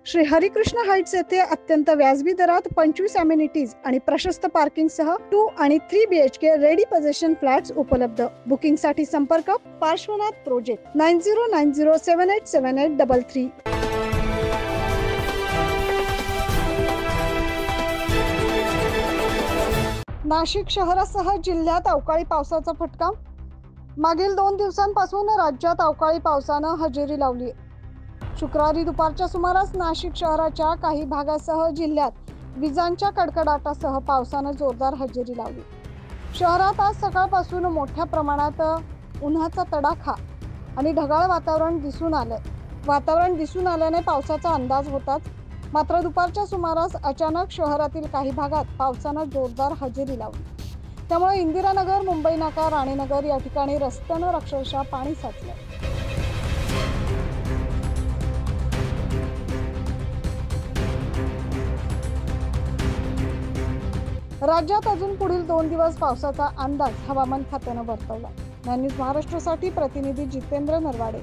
Shri Harikrishna Heights येथे अत्यंत व्याजबी दरात 25 अमेनिटीज आणि प्रशस्त पार्किंग सह 2 आणि 3 BHK रेडी पोझिशन फ्लॅट्स उपलब्ध। बुकिंग साठी संपर्क पार्श्वनाथ प्रोजेक्ट 9090787833। नाशिक शहरासह जिल्ह्यात अवकाळी पावसाचा फटका। मागील 2 दिवसांपासून राज्यात अवकाळी पावसानं हजेरी लावली। शुक्रवारी दुपारच्या सुमारास नाशिक शहराच्या काही भागासह जिल्ह्यात विजांच्या कडकडाटासह पावसानं जोरदार हजेरी लावली। शहरात आज सकाळपासून मोठ्या प्रमाणात उन्हाचा तडाखा आणि ढगाळ वातावरण दिसून आल्याने पावसाचा अंदाज होताच, मात्र दुपारच्या सुमारास अचानक शहरातील काही भागात पावसानं जोरदार हजेरी लावली। त्यामुळे इंदिरानगर, मुंबई नाका, राणीनगर या ठिकाणी रस्त्यांवर अक्षरशः पाणी साचलं। राज्यात अजून पुढील 2 दिवस पावसाचा अंदाज हवामान खात्यानं वर्तवला। न्यूज महाराष्ट्रासाठी प्रतिनिधी जितेंद्र नरवाडे।